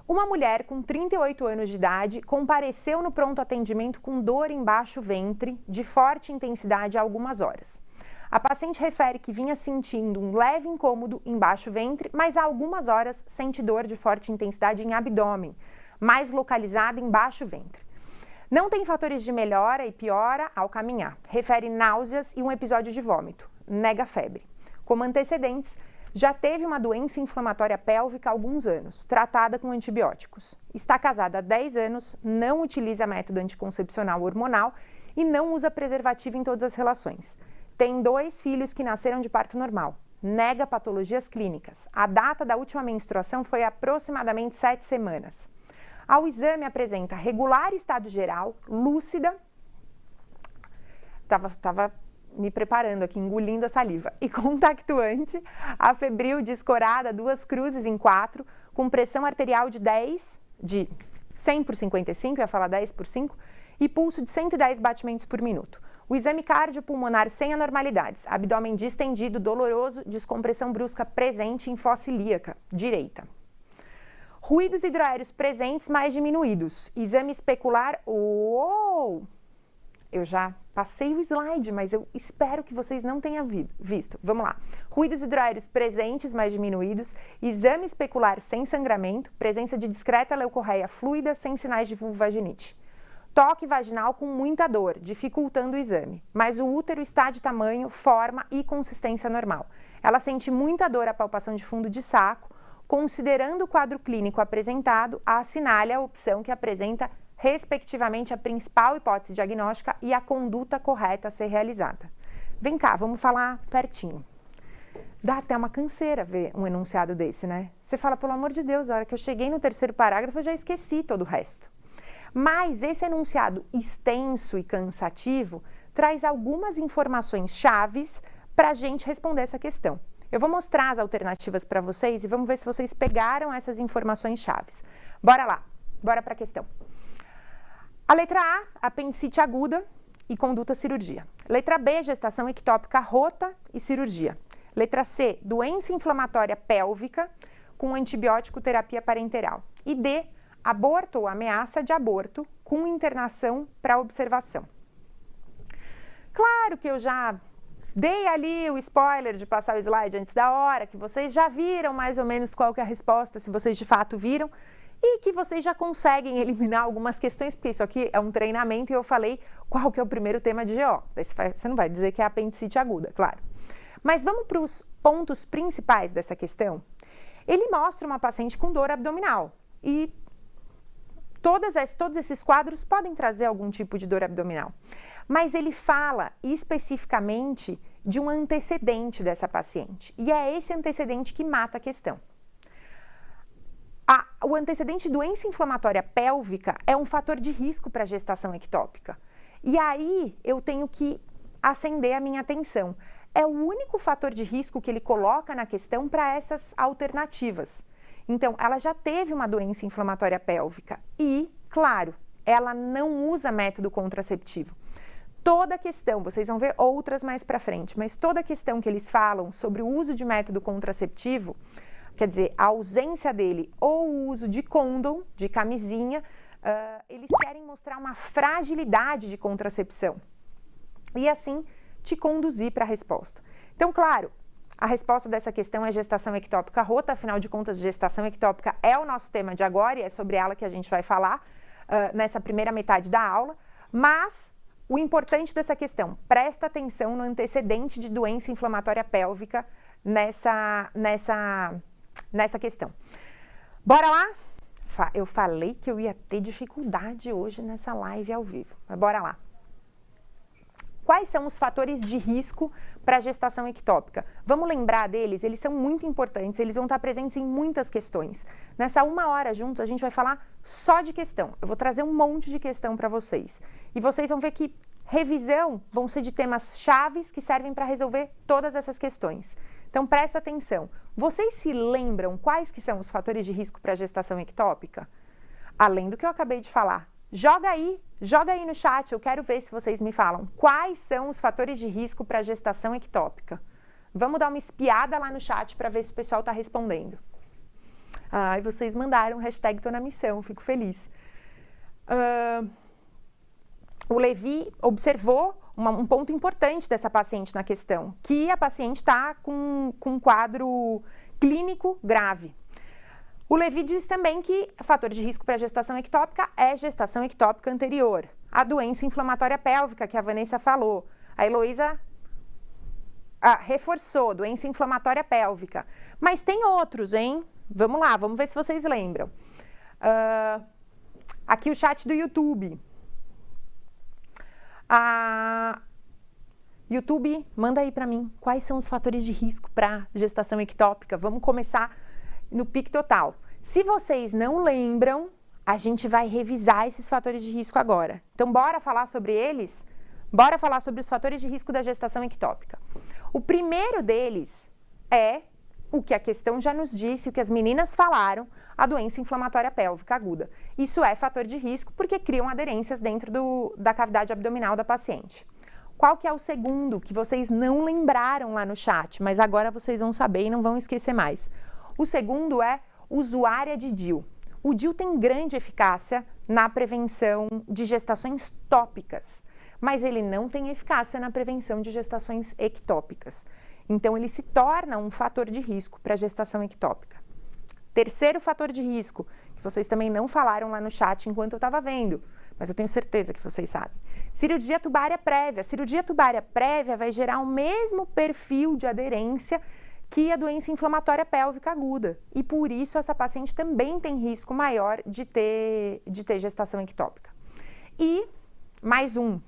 Uma mulher com 38 anos de idade compareceu no pronto atendimento com dor em baixo ventre de forte intensidade há algumas horas. A paciente refere que vinha sentindo um leve incômodo em baixo ventre, mas há algumas horas sente dor de forte intensidade em abdômen, mais localizada em baixo ventre. Não tem fatores de melhora e piora ao caminhar. Refere náuseas e um episódio de vômito. Nega febre. Como antecedentes, já teve uma doença inflamatória pélvica há alguns anos, tratada com antibióticos. Está casada há 10 anos, não utiliza método anticoncepcional hormonal e não usa preservativo em todas as relações. Tem 2 filhos que nasceram de parto normal. Nega patologias clínicas. A data da última menstruação foi aproximadamente 7 semanas. Ao exame apresenta regular estado geral, lúcida, estava me preparando aqui, engolindo a saliva, e contactuante, afebril, descorada, 2 cruzes em 4, com pressão arterial de 100 por 55, eu ia falar 10 por 5, e pulso de 110 batimentos por minuto. O exame cardiopulmonar sem anormalidades, abdômen distendido, doloroso, descompressão brusca presente em fossa ilíaca direita. Ruídos hidroaéreos presentes, mais diminuídos. Exame especular... Eu já passei o slide, mas eu espero que vocês não tenham visto. Vamos lá. Ruídos hidroaéreos presentes, mais diminuídos. Exame especular sem sangramento. Presença de discreta leucorreia fluida, sem sinais de vulvovaginite. Toque vaginal com muita dor, dificultando o exame. Mas o útero está de tamanho, forma e consistência normal. Ela sente muita dor à palpação de fundo de saco. Considerando o quadro clínico apresentado, assinale a opção que apresenta, respectivamente, a principal hipótese diagnóstica e a conduta correta a ser realizada. Vem cá, vamos falar pertinho. Dá até uma canseira ver um enunciado desse, né? Você fala, pelo amor de Deus, a hora que eu cheguei no 3º parágrafo, eu já esqueci todo o resto. Mas esse enunciado extenso e cansativo traz algumas informações chaves para a gente responder essa questão. Eu vou mostrar as alternativas para vocês e vamos ver se vocês pegaram essas informações chaves. Bora lá, bora para a questão. A letra A, apendicite aguda e conduta cirurgia. Letra B, gestação ectópica rota e cirurgia. Letra C, doença inflamatória pélvica com antibiótico terapia parenteral. E D, aborto ou ameaça de aborto com internação para observação. Claro que eu já dei ali o spoiler de passar o slide antes da hora, que vocês já viram mais ou menos qual que é a resposta, se vocês de fato viram, e que vocês já conseguem eliminar algumas questões, porque isso aqui é um treinamento e eu falei qual que é o primeiro tema de GO. Você não vai dizer que é apendicite aguda, claro. Mas vamos para os pontos principais dessa questão. Ele mostra uma paciente com dor abdominal e todos esses quadros podem trazer algum tipo de dor abdominal. Mas ele fala especificamente de um antecedente dessa paciente. E é esse antecedente que mata a questão. O antecedente de doença inflamatória pélvica é um fator de risco para a gestação ectópica. E aí eu tenho que acender a minha atenção. É o único fator de risco que ele coloca na questão para essas alternativas. Então, ela já teve uma doença inflamatória pélvica e, claro, ela não usa método contraceptivo. Toda a questão, vocês vão ver outras mais para frente, mas toda a questão que eles falam sobre o uso de método contraceptivo, quer dizer, a ausência dele ou o uso de condom, de camisinha, eles querem mostrar uma fragilidade de contracepção e assim te conduzir para a resposta. Então, claro, a resposta dessa questão é gestação ectópica rota, afinal de contas, gestação ectópica é o nosso tema de agora e é sobre ela que a gente vai falar nessa primeira metade da aula, mas o importante dessa questão, presta atenção no antecedente de doença inflamatória pélvica nessa questão. Bora lá? Eu falei que eu ia ter dificuldade hoje nessa live ao vivo, mas bora lá. Quais são os fatores de risco para a gestação ectópica? Vamos lembrar deles, eles são muito importantes, eles vão estar presentes em muitas questões. Nessa 1 hora juntos, a gente vai falar só de questão. Eu vou trazer um monte de questão para vocês. E vocês vão ver que revisão vão ser de temas chaves que servem para resolver todas essas questões. Então, presta atenção. Vocês se lembram quais que são os fatores de risco para a gestação ectópica? Além do que eu acabei de falar. Joga aí no chat, eu quero ver se vocês me falam quais são os fatores de risco para a gestação ectópica. Vamos dar uma espiada lá no chat para ver se o pessoal está respondendo. Ai, vocês mandaram hashtag tô na missão, fico feliz. O Levi observou um ponto importante dessa paciente na questão, que a paciente está com um quadro clínico grave. O Levi diz também que o fator de risco para gestação ectópica é gestação ectópica anterior, a doença inflamatória pélvica que a Vanessa falou. A Heloísa reforçou, doença inflamatória pélvica. Mas tem outros, hein? Vamos lá, vamos ver se vocês lembram. Aqui o chat do YouTube. YouTube, manda aí para mim quais são os fatores de risco para gestação ectópica. Vamos começar no pique total. Se vocês não lembram, a gente vai revisar esses fatores de risco agora. Então, bora falar sobre eles? Bora falar sobre os fatores de risco da gestação ectópica. O primeiro deles é o que a questão já nos disse, o que as meninas falaram, a doença inflamatória pélvica aguda. Isso é fator de risco porque criam aderências dentro da cavidade abdominal da paciente. Qual que é o segundo que vocês não lembraram lá no chat, mas agora vocês vão saber e não vão esquecer mais? O segundo é usuária de DIU. O DIU tem grande eficácia na prevenção de gestações tópicas, mas ele não tem eficácia na prevenção de gestações ectópicas. Então, ele se torna um fator de risco para a gestação ectópica. Terceiro fator de risco, que vocês também não falaram lá no chat enquanto eu estava vendo, mas eu tenho certeza que vocês sabem. Cirurgia tubária prévia. Cirurgia tubária prévia vai gerar o mesmo perfil de aderência que a doença inflamatória pélvica aguda. E por isso essa paciente também tem risco maior de ter gestação ectópica. E mais um,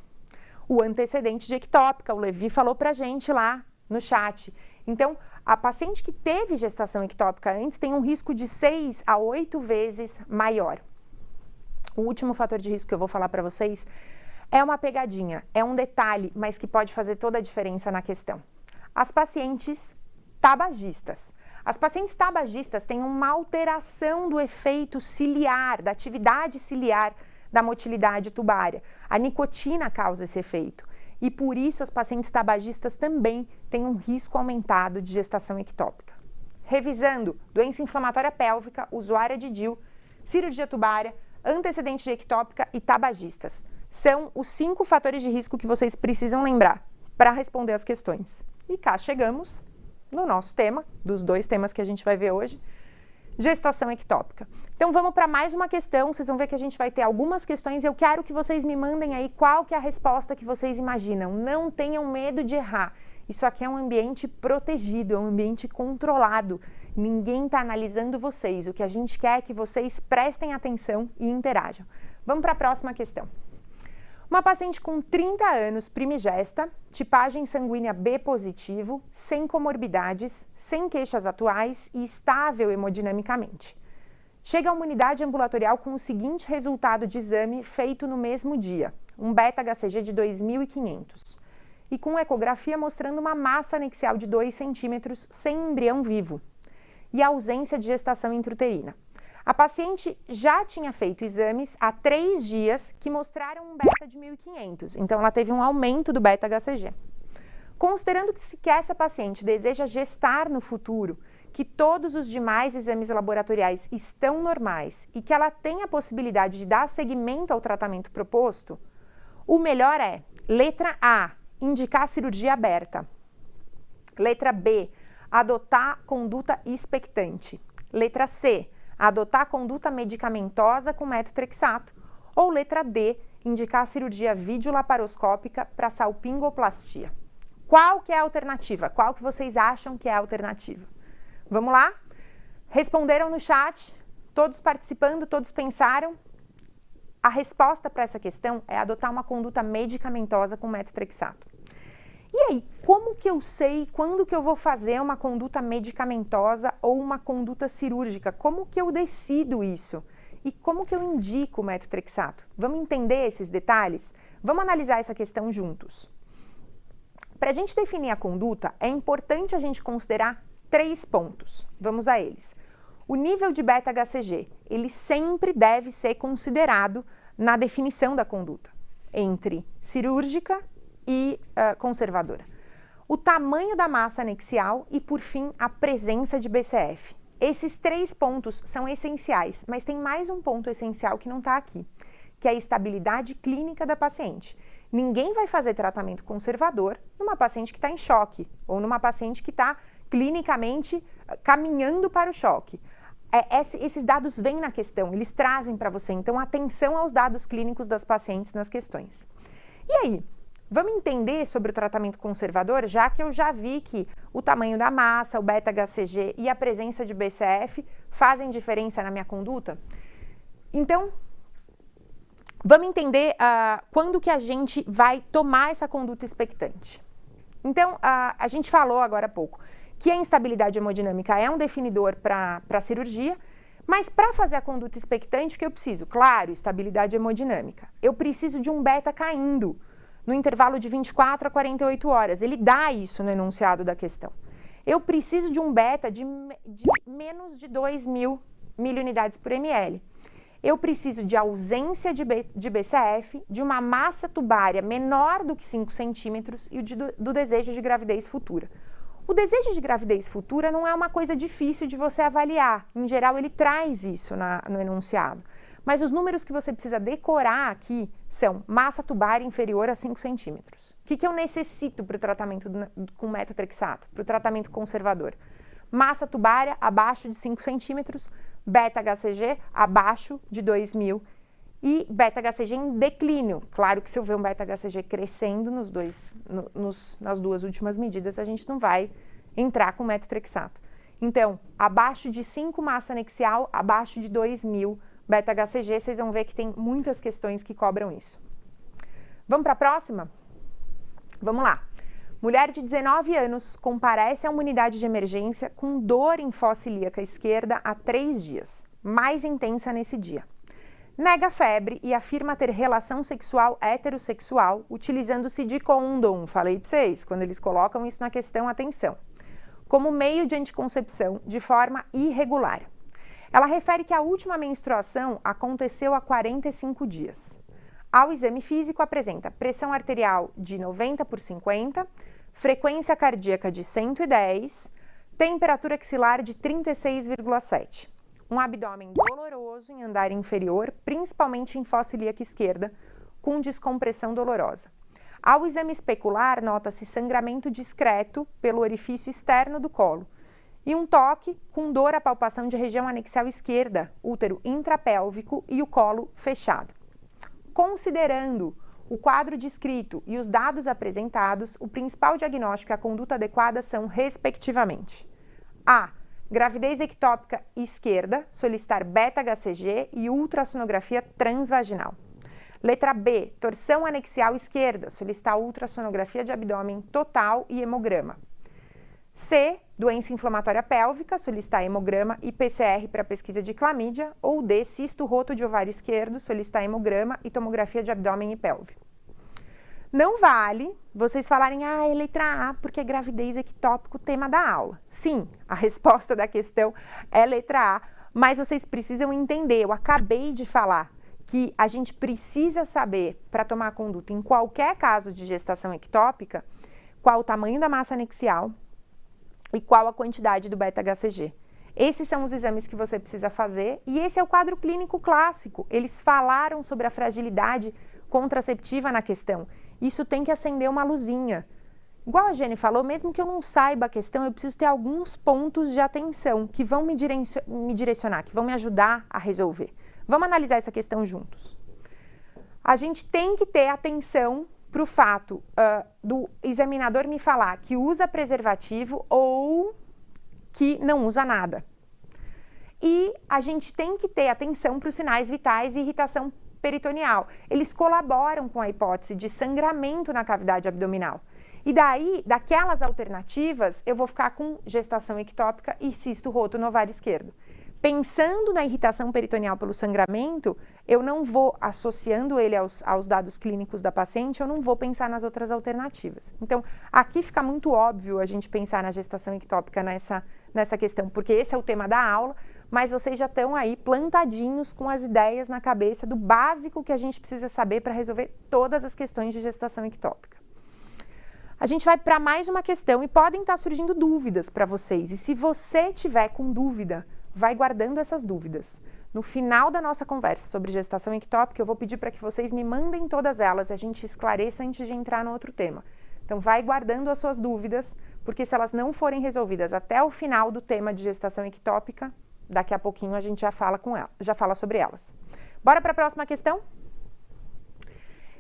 o antecedente de ectópica. O Levi falou pra gente lá no chat. Então, a paciente que teve gestação ectópica antes tem um risco de 6 a 8 vezes maior. O último fator de risco que eu vou falar para vocês é uma pegadinha, é um detalhe, mas que pode fazer toda a diferença na questão. As pacientes tabagistas. As pacientes tabagistas têm uma alteração do efeito ciliar, da atividade ciliar da motilidade tubária. A nicotina causa esse efeito. E por isso as pacientes tabagistas também têm um risco aumentado de gestação ectópica. Revisando, doença inflamatória pélvica, usuária de DIU, cirurgia tubária, antecedente de ectópica e tabagistas. São os 5 fatores de risco que vocês precisam lembrar para responder as questões. E cá chegamos no nosso tema, dos 2 temas que a gente vai ver hoje, gestação ectópica. Então vamos para mais uma questão, vocês vão ver que a gente vai ter algumas questões e eu quero que vocês me mandem aí qual que é a resposta que vocês imaginam. Não tenham medo de errar. Isso aqui é um ambiente protegido, é um ambiente controlado. Ninguém está analisando vocês. O que a gente quer é que vocês prestem atenção e interajam. Vamos para a próxima questão. Uma paciente com 30 anos, primigesta, tipagem sanguínea B positivo, sem comorbidades, sem queixas atuais e estável hemodinamicamente. Chega a uma unidade ambulatorial com o seguinte resultado de exame feito no mesmo dia, um beta-HCG de 2.500, e com ecografia mostrando uma massa anexial de 2 centímetros sem embrião vivo e ausência de gestação intrauterina. A paciente já tinha feito exames há 3 dias que mostraram um beta de 1.500, então ela teve um aumento do beta-HCG. Considerando que essa paciente deseja gestar no futuro, que todos os demais exames laboratoriais estão normais e que ela tem a possibilidade de dar seguimento ao tratamento proposto, o melhor é, letra A, indicar cirurgia aberta. Letra B, adotar conduta expectante. Letra C, adotar conduta medicamentosa com metotrexato. Ou letra D, indicar cirurgia videolaparoscópica para salpingoplastia. Qual que é a alternativa? Qual que vocês acham que é a alternativa? Vamos lá? Responderam no chat? Todos participando? Todos pensaram? A resposta para essa questão é adotar uma conduta medicamentosa com metotrexato. E aí, como que eu sei quando que eu vou fazer uma conduta medicamentosa ou uma conduta cirúrgica? Como que eu decido isso? E como que eu indico o metotrexato? Vamos entender esses detalhes? Vamos analisar essa questão juntos. Para a gente definir a conduta, é importante a gente considerar 3 pontos. Vamos a eles. O nível de beta-HCG, ele sempre deve ser considerado na definição da conduta, entre cirúrgica e conservadora. O tamanho da massa anexial e, por fim, a presença de BCF. Esses 3 pontos são essenciais, mas tem mais um ponto essencial que não está aqui, que é a estabilidade clínica da paciente. Ninguém vai fazer tratamento conservador numa paciente que está em choque, ou numa paciente que está clinicamente caminhando para o choque. Esses dados vêm na questão, eles trazem para você, então atenção aos dados clínicos das pacientes nas questões. E aí, vamos entender sobre o tratamento conservador, já que eu já vi que o tamanho da massa, o beta-HCG e a presença de BCF fazem diferença na minha conduta? Então, vamos entender quando que a gente vai tomar essa conduta expectante. Então, a gente falou agora há pouco que a instabilidade hemodinâmica é um definidor para a cirurgia, mas para fazer a conduta expectante, o que eu preciso? Claro, estabilidade hemodinâmica. Eu preciso de um beta caindo no intervalo de 24 a 48 horas. Ele dá isso no enunciado da questão. Eu preciso de um beta de menos de 2.000 miliunidades por ml. Eu preciso de ausência de BCF, de uma massa tubária menor do que 5 centímetros e do desejo de gravidez futura. O desejo de gravidez futura não é uma coisa difícil de você avaliar. Em geral, ele traz isso no enunciado. Mas os números que você precisa decorar aqui são massa tubária inferior a 5 centímetros. O que eu necessito para o tratamento com metotrexato, para o tratamento conservador? Massa tubária abaixo de 5 centímetros, beta-HCG abaixo de 2.000 e beta-HCG em declínio. Claro que se eu ver um beta-HCG crescendo nas 2 últimas medidas, a gente não vai entrar com metotrexato. Então, abaixo de 5 massa anexial, abaixo de 2.000 beta-HCG, vocês vão ver que tem muitas questões que cobram isso. Vamos para a próxima? Vamos lá. Mulher de 19 anos comparece a uma unidade de emergência com dor em fossa ilíaca esquerda há 3 dias, mais intensa nesse dia. Nega febre e afirma ter relação sexual heterossexual utilizando-se de condom, falei para vocês, quando eles colocam isso na questão, atenção, como meio de anticoncepção de forma irregular. Ela refere que a última menstruação aconteceu há 45 dias. Ao exame físico apresenta pressão arterial de 90/50, frequência cardíaca de 110, temperatura axilar de 36,7. Um abdômen doloroso em andar inferior, principalmente em fossa ilíaca esquerda, com descompressão dolorosa. Ao exame especular, nota-se sangramento discreto pelo orifício externo do colo e um toque com dor à palpação de região anexial esquerda, útero intrapélvico e o colo fechado. Considerando o quadro descrito e os dados apresentados, o principal diagnóstico e a conduta adequada são, respectivamente: A. Gravidez ectópica esquerda, solicitar beta-HCG e ultrassonografia transvaginal. Letra B, torção anexial esquerda, solicitar ultrassonografia de abdômen total e hemograma. C, doença inflamatória pélvica, solicitar hemograma e PCR para pesquisa de clamídia. Ou D, cisto roto de ovário esquerdo, solicitar hemograma e tomografia de abdômen e pelve. Não vale vocês falarem, é letra A, porque é gravidez ectópico, tema da aula. Sim, a resposta da questão é letra A, mas vocês precisam entender, eu acabei de falar que a gente precisa saber, para tomar conduta em qualquer caso de gestação ectópica, qual o tamanho da massa anexial e qual a quantidade do beta-HCG. Esses são os exames que você precisa fazer e esse é o quadro clínico clássico. Eles falaram sobre a fragilidade contraceptiva na questão. Isso tem que acender uma luzinha. Igual a Jenny falou, mesmo que eu não saiba a questão, eu preciso ter alguns pontos de atenção que vão me direcionar, que vão me ajudar a resolver. Vamos analisar essa questão juntos. A gente tem que ter atenção para o fato do examinador me falar que usa preservativo ou que não usa nada. E a gente tem que ter atenção para os sinais vitais e irritação peritoneal. Eles colaboram com a hipótese de sangramento na cavidade abdominal. E daí, daquelas alternativas, eu vou ficar com gestação ectópica e cisto roto no ovário esquerdo. Pensando na irritação peritoneal pelo sangramento, eu não vou, associando ele aos dados clínicos da paciente, eu não vou pensar nas outras alternativas. Então, aqui fica muito óbvio a gente pensar na gestação ectópica nessa questão, porque esse é o tema da aula, mas vocês já estão aí plantadinhos com as ideias na cabeça do básico que a gente precisa saber para resolver todas as questões de gestação ectópica. A gente vai para mais uma questão e podem estar surgindo dúvidas para vocês. E se você tiver com dúvida, vai guardando essas dúvidas. No final da nossa conversa sobre gestação ectópica, eu vou pedir para que vocês me mandem todas elas e a gente esclareça antes de entrar no outro tema. Então, vai guardando as suas dúvidas, porque se elas não forem resolvidas até o final do tema de gestação ectópica, daqui a pouquinho a gente já fala sobre elas. Bora para a próxima questão?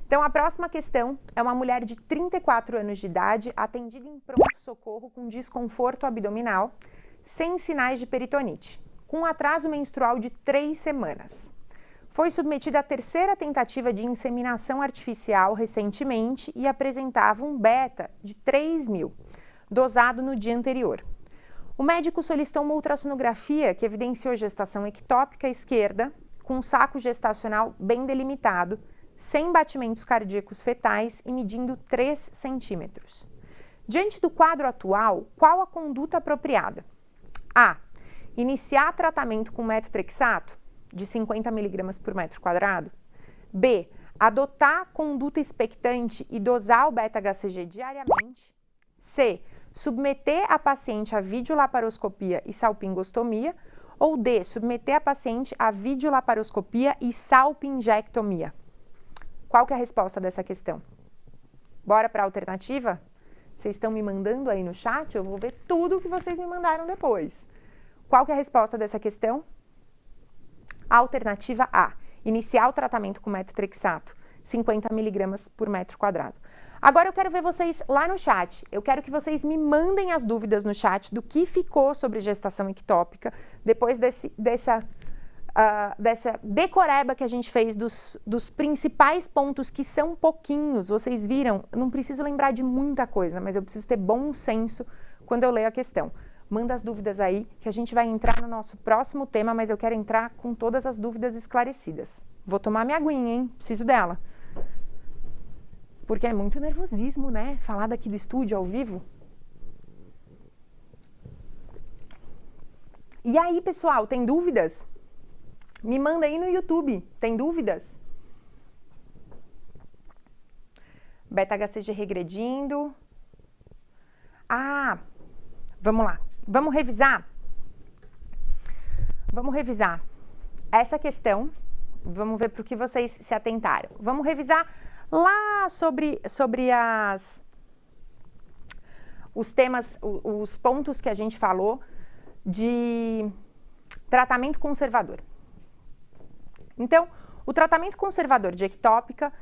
Então, a próxima questão é uma mulher de 34 anos de idade, atendida em pronto-socorro com desconforto abdominal, sem sinais de peritonite, com atraso menstrual de 3 semanas. Foi submetida à terceira tentativa de inseminação artificial recentemente e apresentava um beta de 3.000, dosado no dia anterior. O médico solicitou uma ultrassonografia que evidenciou gestação ectópica esquerda, com um saco gestacional bem delimitado, sem batimentos cardíacos fetais e medindo 3 centímetros. Diante do quadro atual, qual a conduta apropriada? A. Iniciar tratamento com metotrexato, de 50 mg por metro quadrado. B. Adotar conduta expectante e dosar o beta-HCG diariamente. C. Submeter a paciente a videolaparoscopia e salpingostomia. Ou D. Submeter a paciente a videolaparoscopia e salpingectomia. Qual que é a resposta dessa questão? Bora para a alternativa? Vocês estão me mandando aí no chat? Eu vou ver tudo que vocês me mandaram depois. Qual que é a resposta dessa questão? Alternativa A. Iniciar o tratamento com metotrexato, 50 mg por metro quadrado. Agora eu quero ver vocês lá no chat. Eu quero que vocês me mandem as dúvidas no chat do que ficou sobre gestação ectópica, depois dessa decoreba que a gente fez dos principais pontos, que são pouquinhos. Vocês viram? Eu não preciso lembrar de muita coisa, mas eu preciso ter bom senso quando eu leio a questão. Manda as dúvidas aí, que a gente vai entrar no nosso próximo tema, mas eu quero entrar com todas as dúvidas esclarecidas. Vou tomar minha aguinha, hein? Preciso dela. Porque é muito nervosismo, né? Falar daqui do estúdio ao vivo. E aí, pessoal, tem dúvidas? Me manda aí no YouTube. Tem dúvidas? Beta-HCG regredindo. Ah, vamos lá. Vamos revisar? Vamos revisar essa questão. Vamos ver para o que vocês se atentaram. Vamos revisar lá sobre os temas, os pontos que a gente falou de tratamento conservador. Então, o tratamento conservador de ectópica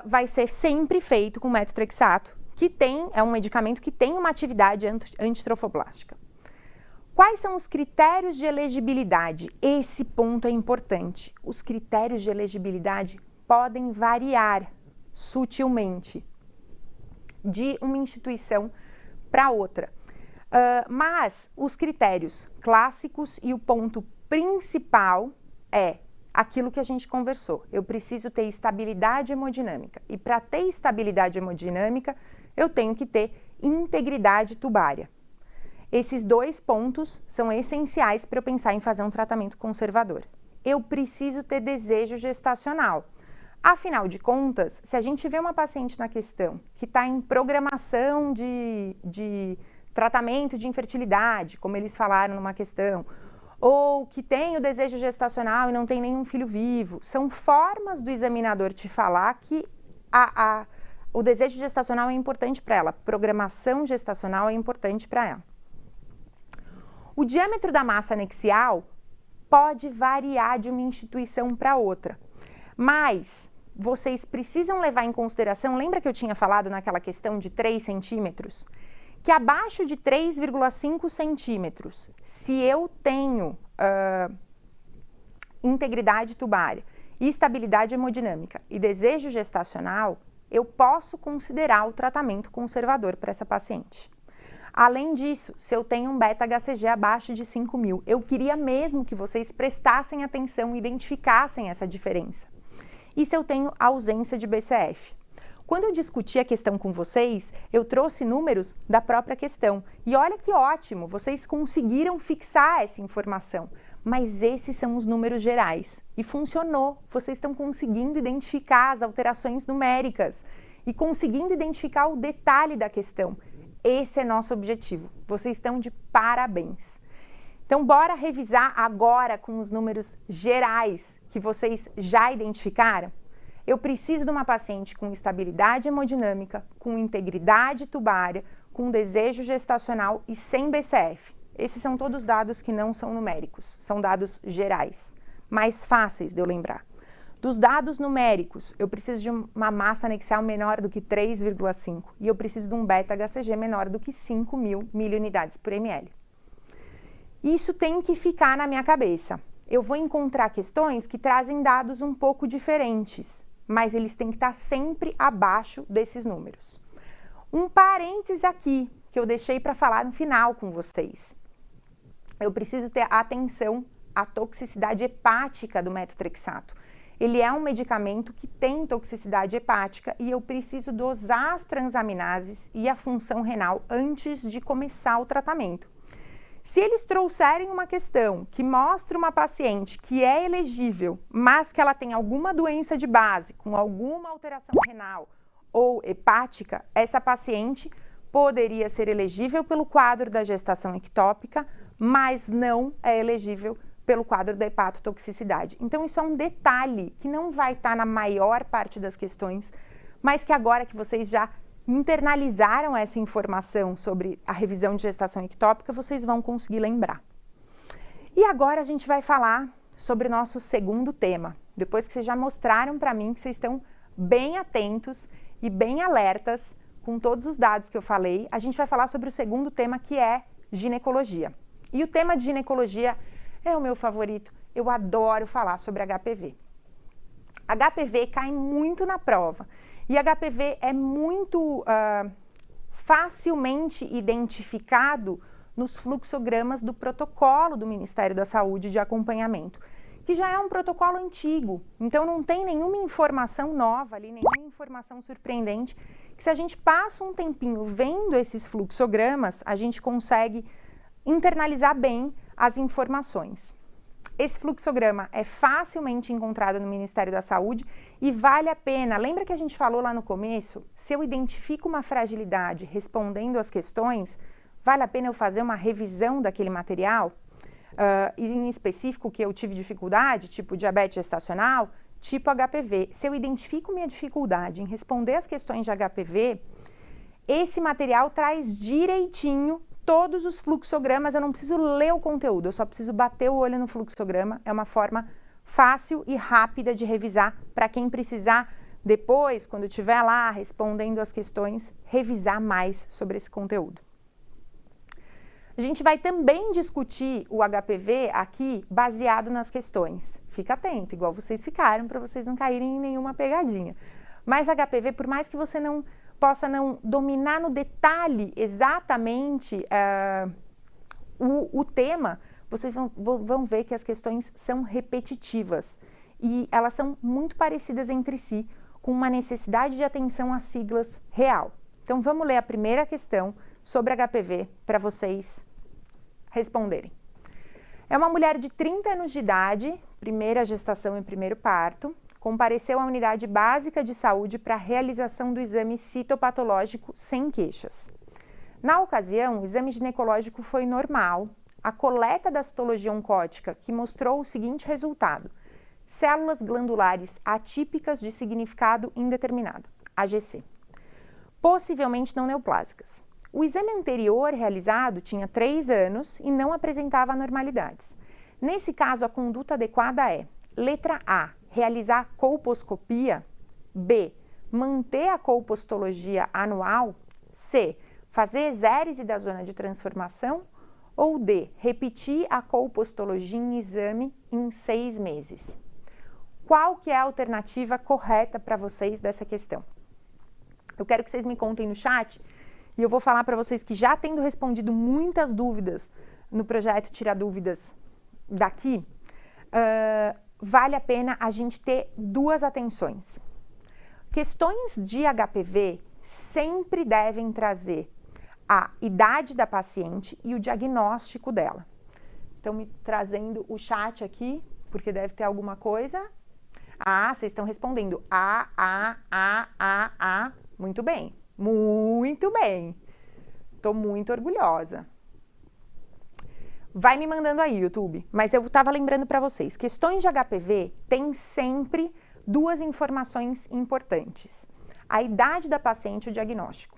vai ser sempre feito com metotrexato, que é um medicamento que tem uma atividade antitrofoblástica. Quais são os critérios de elegibilidade? Esse ponto é importante. Os critérios de elegibilidade podem variar sutilmente de uma instituição para outra. Mas os critérios clássicos e o ponto principal é aquilo que a gente conversou. Eu preciso ter estabilidade hemodinâmica. E para ter estabilidade hemodinâmica, eu tenho que ter integridade tubária. Esses 2 pontos são essenciais para eu pensar em fazer um tratamento conservador. Eu preciso ter desejo gestacional. Afinal de contas, se a gente vê uma paciente na questão que está em programação de tratamento de infertilidade, como eles falaram numa questão, ou que tem o desejo gestacional e não tem nenhum filho vivo, são formas do examinador te falar que o desejo gestacional é importante para ela, programação gestacional é importante para ela. O diâmetro da massa anexial pode variar de uma instituição para outra, mas vocês precisam levar em consideração, lembra que eu tinha falado naquela questão de 3 centímetros? Que abaixo de 3,5 centímetros, se eu tenho integridade tubária, estabilidade hemodinâmica e desejo gestacional, eu posso considerar o tratamento conservador para essa paciente. Além disso, se eu tenho um beta-HCG abaixo de 5.000, eu queria mesmo que vocês prestassem atenção e identificassem essa diferença. E se eu tenho ausência de BCF? Quando eu discuti a questão com vocês, eu trouxe números da própria questão. E olha que ótimo, vocês conseguiram fixar essa informação. Mas esses são os números gerais. E funcionou, vocês estão conseguindo identificar as alterações numéricas. e conseguindo identificar o detalhe da questão. Esse é nosso objetivo. Vocês estão de parabéns. Então, bora revisar agora com os números gerais que vocês já identificaram? Eu preciso de uma paciente com estabilidade hemodinâmica, com integridade tubária, com desejo gestacional e sem BCF. Esses são todos dados que não são numéricos, são dados gerais, mais fáceis de eu lembrar. Dos dados numéricos, eu preciso de uma massa anexial menor do que 3,5 e eu preciso de um beta-HCG menor do que 5.000 milunidades por ml. Isso tem que ficar na minha cabeça. Eu vou encontrar questões que trazem dados um pouco diferentes, mas eles têm que estar sempre abaixo desses números. Um parênteses aqui, que eu deixei para falar no final com vocês. Eu preciso ter atenção à toxicidade hepática do metotrexato. Ele é um medicamento que tem toxicidade hepática e eu preciso dosar as transaminases e a função renal antes de começar o tratamento. Se eles trouxerem uma questão que mostra uma paciente que é elegível, mas que ela tem alguma doença de base, com alguma alteração renal ou hepática, essa paciente poderia ser elegível pelo quadro da gestação ectópica, mas não é elegível pelo quadro da hepatotoxicidade. Então, isso é um detalhe que não vai estar na maior parte das questões, mas que agora que vocês já internalizaram essa informação sobre a revisão de gestação ectópica, vocês vão conseguir lembrar. E agora a gente vai falar sobre o nosso segundo tema. Depois que vocês já mostraram para mim que vocês estão bem atentos e bem alertas com todos os dados que eu falei, a gente vai falar sobre o segundo tema, que é ginecologia. E o tema de ginecologia é o meu favorito. Eu adoro falar sobre HPV. HPV cai muito na prova. E HPV é muito facilmente identificado nos fluxogramas do protocolo do Ministério da Saúde de acompanhamento, que já é um protocolo antigo, então não tem nenhuma informação nova ali, nenhuma informação surpreendente, que se a gente passa um tempinho vendo esses fluxogramas, a gente consegue internalizar bem as informações. Esse fluxograma é facilmente encontrado no Ministério da Saúde e vale a pena. Lembra que a gente falou lá no começo? Se eu identifico uma fragilidade respondendo às questões, vale a pena eu fazer uma revisão daquele material? Em específico que eu tive dificuldade, tipo diabetes gestacional, tipo HPV. Se eu identifico minha dificuldade em responder as questões de HPV, esse material traz direitinho todos os fluxogramas, eu não preciso ler o conteúdo, eu só preciso bater o olho no fluxograma, é uma forma fácil e rápida de revisar para quem precisar depois, quando estiver lá respondendo as questões, revisar mais sobre esse conteúdo. A gente vai também discutir o HPV aqui baseado nas questões. Fica atento, igual vocês ficaram, para vocês não caírem em nenhuma pegadinha. Mas HPV, por mais que você não possa não dominar no detalhe exatamente o tema, vocês vão ver que as questões são repetitivas e elas são muito parecidas entre si, com uma necessidade de atenção às siglas real. Então, vamos ler a primeira questão sobre HPV para vocês responderem. É uma mulher de 30 anos de idade, primeira gestação e primeiro parto, compareceu à unidade básica de saúde para a realização do exame citopatológico sem queixas. Na ocasião, o exame ginecológico foi normal, a coleta da citologia oncótica, que mostrou o seguinte resultado: células glandulares atípicas de significado indeterminado, AGC, possivelmente não neoplásicas. O exame anterior realizado tinha 3 anos e não apresentava anormalidades. Nesse caso, a conduta adequada é: letra A, realizar colposcopia, B, manter a colpostologia anual, C, fazer exérese da zona de transformação, ou D, repetir a colpostologia em exame em 6 meses. Qual que é a alternativa correta para vocês dessa questão? Eu quero que vocês me contem no chat e eu vou falar para vocês que, já tendo respondido muitas dúvidas no projeto Tira Dúvidas daqui, vale a pena a gente ter 2 atenções. Questões de HPV sempre devem trazer a idade da paciente e o diagnóstico dela. Estão me trazendo o chat aqui, porque deve ter alguma coisa. Ah, vocês estão respondendo. Muito bem, muito bem. Tô muito orgulhosa. Vai me mandando aí, YouTube. Mas eu estava lembrando para vocês, questões de HPV tem sempre duas informações importantes. A idade da paciente e o diagnóstico.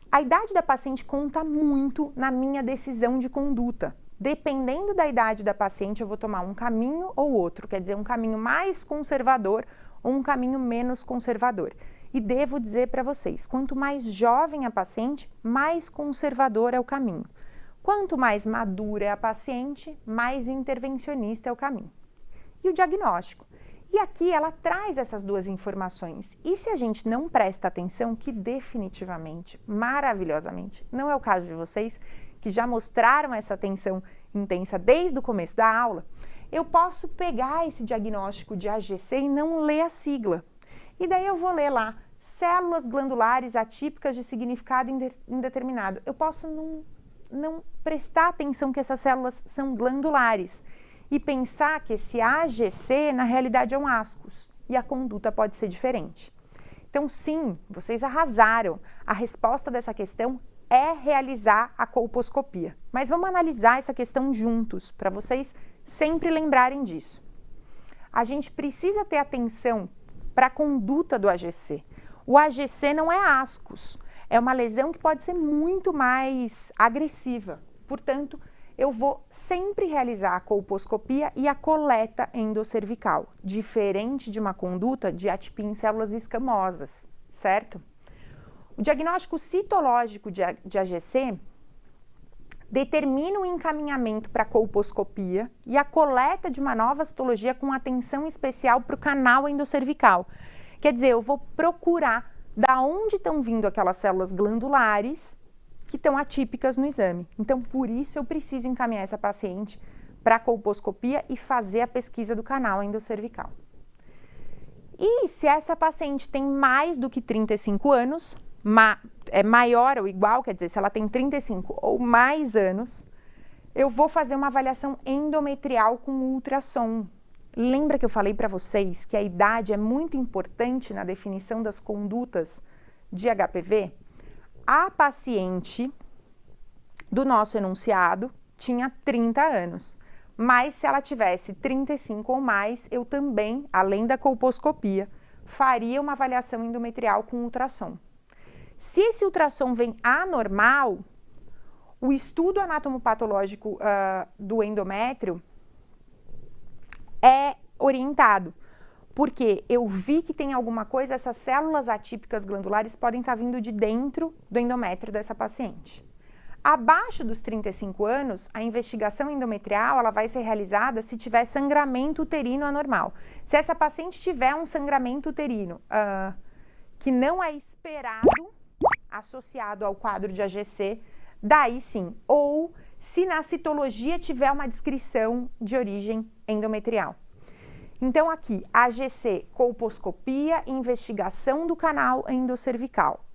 A idade da paciente conta muito na minha decisão de conduta. Dependendo da idade da paciente, eu vou tomar um caminho ou outro, quer dizer, um caminho mais conservador ou um caminho menos conservador. E devo dizer para vocês, quanto mais jovem a paciente, mais conservador é o caminho. Quanto mais madura é a paciente, mais intervencionista é o caminho. E o diagnóstico? E aqui ela traz essas duas informações. E se a gente não presta atenção, que definitivamente, maravilhosamente, não é o caso de vocês, que já mostraram essa atenção intensa desde o começo da aula, eu posso pegar esse diagnóstico de AGC e não ler a sigla. E daí eu vou ler lá, células glandulares atípicas de significado indeterminado. Eu posso não prestar atenção que essas células são glandulares e pensar que esse AGC, na realidade, é um ascus e a conduta pode ser diferente. Então, sim, vocês arrasaram. A resposta dessa questão é realizar a colposcopia. Mas vamos analisar essa questão juntos, para vocês sempre lembrarem disso. A gente precisa ter atenção para a conduta do AGC. O AGC não é ascus, é uma lesão que pode ser muito mais agressiva. Portanto, eu vou sempre realizar a colposcopia e a coleta endocervical, diferente de uma conduta de atipia em células escamosas, certo? O diagnóstico citológico de AGC determina o encaminhamento para a colposcopia e a coleta de uma nova citologia com atenção especial para o canal endocervical. Quer dizer, eu vou procurar da onde estão vindo aquelas células glandulares que estão atípicas no exame. Então, por isso eu preciso encaminhar essa paciente para a colposcopia e fazer a pesquisa do canal endocervical. E se essa paciente tem mais do que 35 anos, é maior ou igual, quer dizer, se ela tem 35 ou mais anos, eu vou fazer uma avaliação endometrial com ultrassom. Lembra que eu falei para vocês que a idade é muito importante na definição das condutas de HPV? A paciente do nosso enunciado tinha 30 anos, mas se ela tivesse 35 ou mais, eu também, além da colposcopia, faria uma avaliação endometrial com ultrassom. Se esse ultrassom vem anormal, o estudo anatomopatológico do endométrio é orientado, porque eu vi que tem alguma coisa, essas células atípicas glandulares podem estar vindo de dentro do endométrio dessa paciente. Abaixo dos 35 anos, a investigação endometrial ela vai ser realizada se tiver sangramento uterino anormal. Se essa paciente tiver um sangramento uterino que não é esperado, associado ao quadro de AGC, daí sim. Ou se na citologia tiver uma descrição de origem endometrial. Então aqui, AGC, colposcopia, investigação do canal endocervical.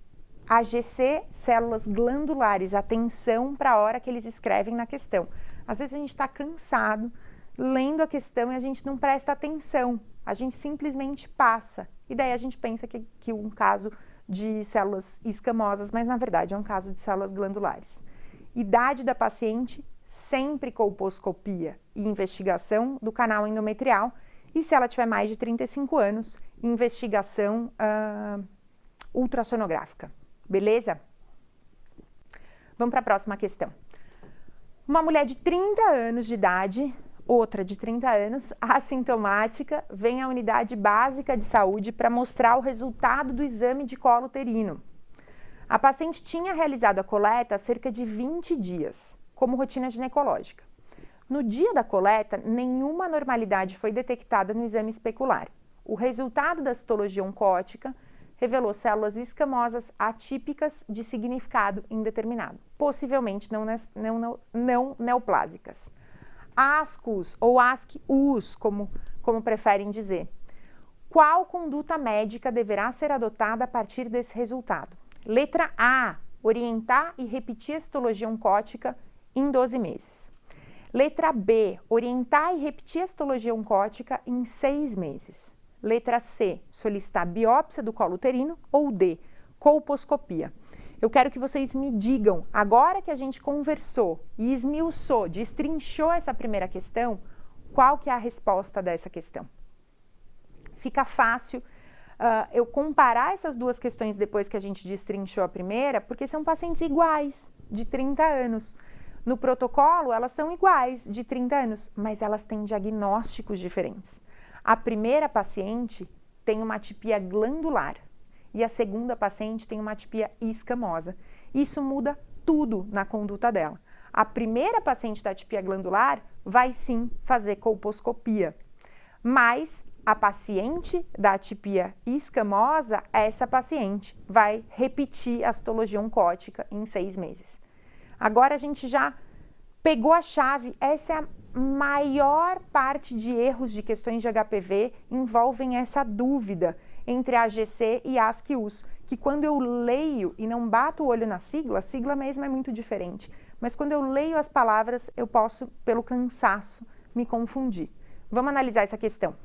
AGC, células glandulares, atenção para a hora que eles escrevem na questão. Às vezes a gente está cansado, lendo a questão e a gente não presta atenção, a gente simplesmente passa. E daí a gente pensa que um caso de células escamosas, mas na verdade é um caso de células glandulares. Idade da paciente, sempre colposcopia e investigação do canal endometrial. E se ela tiver mais de 35 anos, investigação ultrassonográfica. Beleza? Vamos para a próxima questão. Uma mulher de 30 anos de idade, outra de 30 anos, assintomática, vem à unidade básica de saúde para mostrar o resultado do exame de colo uterino. A paciente tinha realizado a coleta há cerca de 20 dias, como rotina ginecológica. No dia da coleta, nenhuma anormalidade foi detectada no exame especular. O resultado da citologia oncótica revelou células escamosas atípicas de significado indeterminado, possivelmente não neoplásicas. Ascus ou ASC-US, como preferem dizer. Qual conduta médica deverá ser adotada a partir desse resultado? Letra A, orientar e repetir a citologia oncótica em 12 meses. Letra B, orientar e repetir a citologia oncótica em 6 meses. Letra C, solicitar biópsia do colo uterino. Ou D, colposcopia. Eu quero que vocês me digam, agora que a gente conversou e esmiuçou, destrinchou essa primeira questão, qual que é a resposta dessa questão? Fica fácil eu comparar essas duas questões depois que a gente destrinchou a primeira, porque são pacientes iguais, de 30 anos. No protocolo, elas são iguais, de 30 anos, mas elas têm diagnósticos diferentes. A primeira paciente tem uma atipia glandular e a segunda paciente tem uma atipia escamosa. Isso muda tudo na conduta dela. A primeira paciente da atipia glandular vai sim fazer colposcopia, mas a paciente da atipia escamosa, essa paciente vai repetir a citologia oncótica em 6 meses. Agora a gente já pegou a chave, essa é a maior parte de erros de questões de HPV, envolvem essa dúvida entre AGC e ASC-US, que quando eu leio e não bato o olho na sigla, a sigla mesmo é muito diferente, mas quando eu leio as palavras, eu posso, pelo cansaço, me confundir. Vamos analisar essa questão.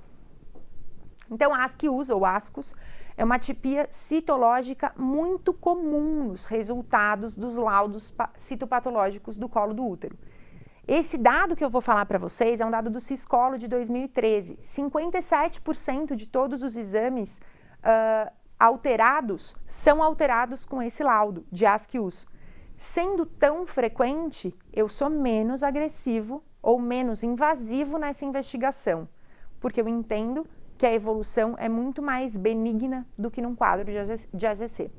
Então, ASC-US ou ASCUS é uma atipia citológica muito comum nos resultados dos laudos citopatológicos do colo do útero. Esse dado que eu vou falar para vocês é um dado do Ciscolo de 2013. 57% de todos os exames alterados são alterados com esse laudo de ASC-US. Sendo tão frequente, eu sou menos agressivo ou menos invasivo nessa investigação, porque eu entendo que a evolução é muito mais benigna do que num quadro de AGC.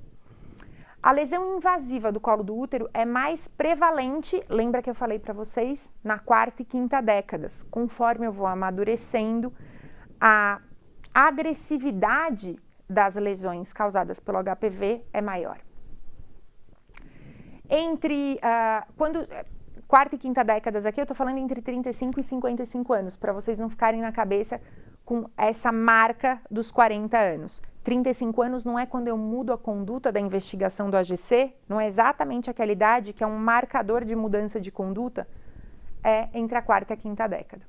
A lesão invasiva do colo do útero é mais prevalente, lembra que eu falei para vocês, na 4ª e 5ª décadas. Conforme eu vou amadurecendo, a agressividade das lesões causadas pelo HPV é maior. Entre 4ª e 5ª décadas aqui, eu estou falando entre 35 e 55 anos, para vocês não ficarem na cabeça com essa marca dos 40 anos. 35 anos não é quando eu mudo a conduta da investigação do AGC, não é exatamente aquela idade que é um marcador de mudança de conduta, é entre a 4ª e a 5ª década.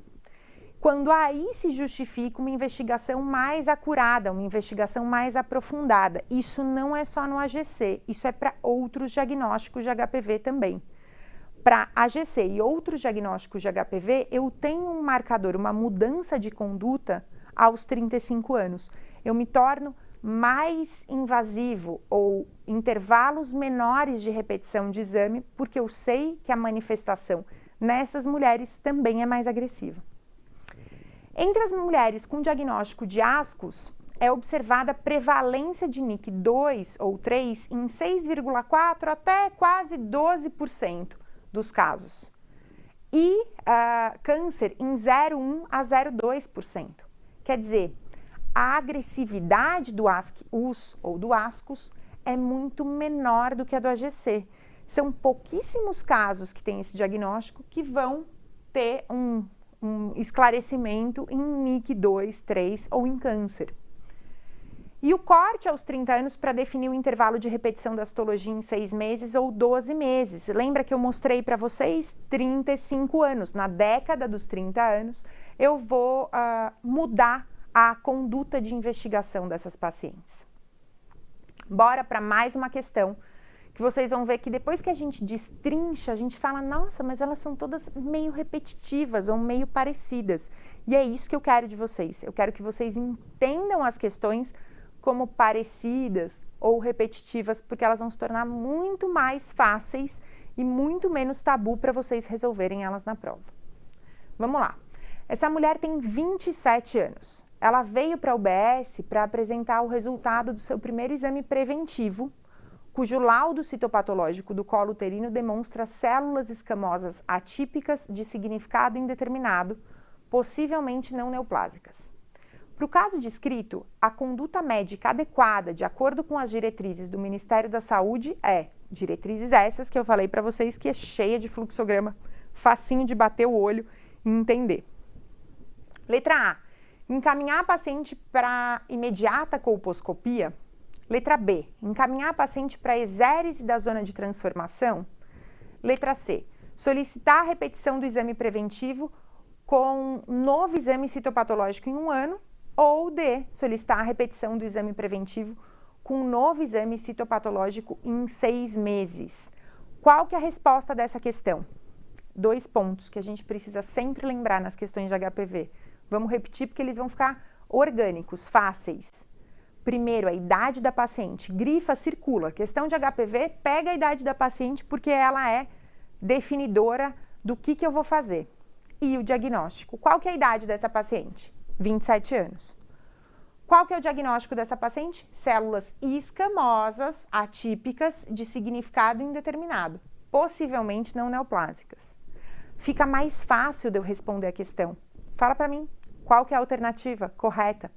Quando aí se justifica uma investigação mais acurada, uma investigação mais aprofundada. Isso não é só no AGC, isso é para outros diagnósticos de HPV também. Para AGC e outros diagnósticos de HPV, eu tenho um marcador, uma mudança de conduta aos 35 anos. Eu me torno mais invasivo ou intervalos menores de repetição de exame, porque eu sei que a manifestação nessas mulheres também é mais agressiva. Entre as mulheres com diagnóstico de ASCUS, é observada prevalência de NIC2 ou 3 em 6,4% até quase 12% dos casos. E câncer em 0,1% a 0,2%. Quer dizer, a agressividade do ASC-US ou do ASCUS é muito menor do que a do AGC. São pouquíssimos casos que têm esse diagnóstico que vão ter um esclarecimento em NIC2, 3 ou em câncer. E o corte aos 30 anos para definir o intervalo de repetição da citologia em 6 meses ou 12 meses. Lembra que eu mostrei para vocês 35 anos. Na década dos 30 anos, eu vou mudar a conduta de investigação dessas pacientes. Bora para mais uma questão, que vocês vão ver que depois que a gente destrincha, a gente fala, nossa, mas elas são todas meio repetitivas ou meio parecidas. E é isso que eu quero de vocês. Eu quero que vocês entendam as questões como parecidas ou repetitivas, porque elas vão se tornar muito mais fáceis e muito menos tabu para vocês resolverem elas na prova. Vamos lá. Essa mulher tem 27 anos. Ela veio para a UBS para apresentar o resultado do seu primeiro exame preventivo, cujo laudo citopatológico do colo uterino demonstra células escamosas atípicas de significado indeterminado, possivelmente não neoplásicas. Para o caso descrito, a conduta médica adequada, de acordo com as diretrizes do Ministério da Saúde, é diretrizes essas que eu falei para vocês, que é cheia de fluxograma, facinho de bater o olho e entender. Letra A, encaminhar a paciente para imediata colposcopia. Letra B, encaminhar a paciente para exérese da zona de transformação. Letra C, solicitar a repetição do exame preventivo com novo exame citopatológico em 1 ano. Ou D, solicitar a repetição do exame preventivo com um novo exame citopatológico em 6 meses. Qual que é a resposta dessa questão? 2 pontos que a gente precisa sempre lembrar nas questões de HPV. Vamos repetir porque eles vão ficar orgânicos, fáceis. Primeiro, a idade da paciente. Grifa, circula. Questão de HPV, pega a idade da paciente porque ela é definidora do que eu vou fazer. E o diagnóstico. Qual que é a idade dessa paciente? 27 anos. Qual que é o diagnóstico dessa paciente? Células escamosas, atípicas, de significado indeterminado. Possivelmente não neoplásicas. Fica mais fácil de eu responder a questão. Fala para mim, qual que é a alternativa correta?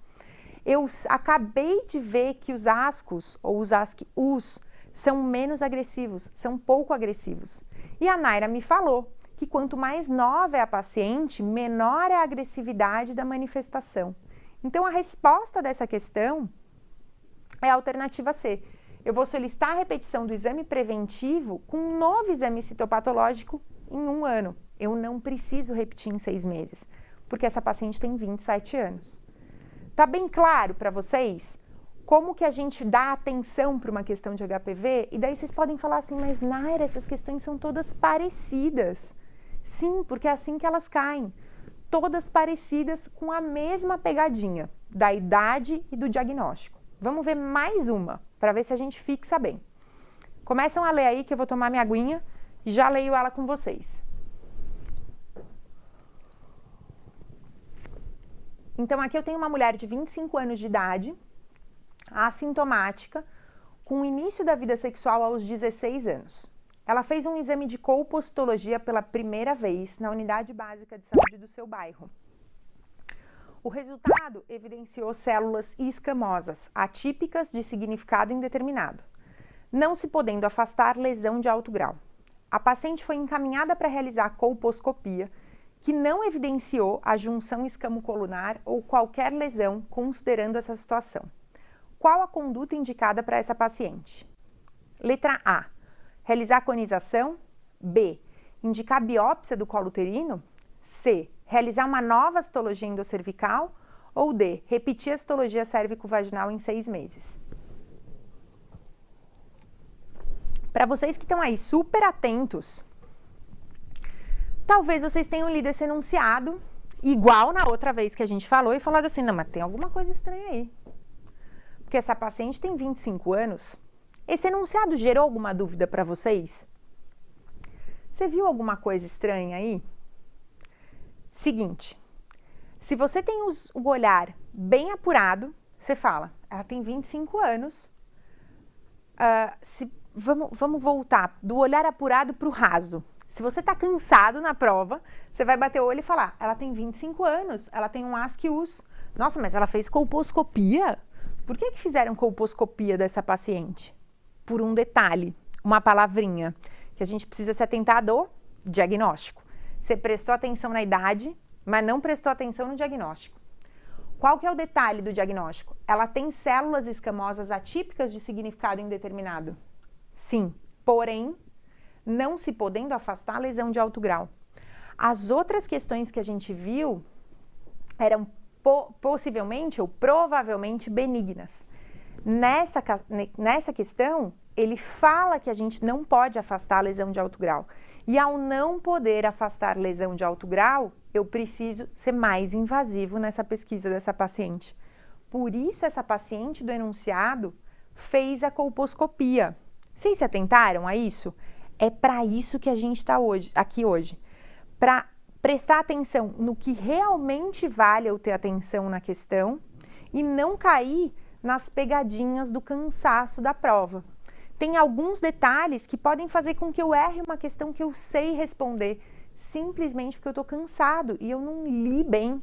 Eu acabei de ver que os ASCOs, ou os ASC-US, são menos agressivos, são pouco agressivos. E a Naira me falou que quanto mais nova é a paciente, menor é a agressividade da manifestação. Então, a resposta dessa questão é a alternativa C. Eu vou solicitar a repetição do exame preventivo com um novo exame citopatológico em 1 ano. Eu não preciso repetir em 6 meses, porque essa paciente tem 27 anos. Tá bem claro para vocês como que a gente dá atenção para uma questão de HPV? E daí vocês podem falar assim, mas Naira, essas questões são todas parecidas. Sim, porque é assim que elas caem. Todas parecidas com a mesma pegadinha da idade e do diagnóstico. Vamos ver mais uma, para ver se a gente fixa bem. Começam a ler aí que eu vou tomar minha aguinha e já leio ela com vocês. Então, aqui eu tenho uma mulher de 25 anos de idade, assintomática, com o início da vida sexual aos 16 anos. Ela fez um exame de colpostologia pela primeira vez na unidade básica de saúde do seu bairro. O resultado evidenciou células escamosas, atípicas de significado indeterminado, não se podendo afastar lesão de alto grau. A paciente foi encaminhada para realizar colposcopia, que não evidenciou a junção escamocolunar ou qualquer lesão considerando essa situação. Qual a conduta indicada para essa paciente? Letra A. Realizar conização. B. Indicar biópsia do colo uterino. C. Realizar uma nova citologia endocervical. Ou D. Repetir a citologia cérvico-vaginal em 6 meses. Para vocês que estão aí super atentos, talvez vocês tenham lido esse enunciado, igual na outra vez que a gente falou, e falado assim, não, mas tem alguma coisa estranha aí. Porque essa paciente tem 25 anos. Esse enunciado gerou alguma dúvida para vocês? Você viu alguma coisa estranha aí? Seguinte, se você tem o olhar bem apurado, você fala, ela tem 25 anos, vamos voltar do olhar apurado para o raso. Se você está cansado na prova, você vai bater o olho e falar, ela tem 25 anos, ela tem um ASC-US. Nossa, mas ela fez colposcopia? Por que fizeram colposcopia dessa paciente? Por um detalhe, uma palavrinha, que a gente precisa se atentar do diagnóstico. Você prestou atenção na idade, mas não prestou atenção no diagnóstico. Qual que é o detalhe do diagnóstico? Ela tem células escamosas atípicas de significado indeterminado? Sim, porém, não se podendo afastar a lesão de alto grau. As outras questões que a gente viu eram possivelmente ou provavelmente benignas. Nessa questão, ele fala que a gente não pode afastar a lesão de alto grau. E ao não poder afastar lesão de alto grau, eu preciso ser mais invasivo nessa pesquisa dessa paciente. Por isso, essa paciente do enunciado fez a colposcopia. Vocês se atentaram a isso? É para isso que a gente está aqui hoje. Para prestar atenção no que realmente vale eu ter atenção na questão e não cair nas pegadinhas do cansaço da prova. Tem alguns detalhes que podem fazer com que eu erre uma questão que eu sei responder, simplesmente porque eu estou cansado e eu não li bem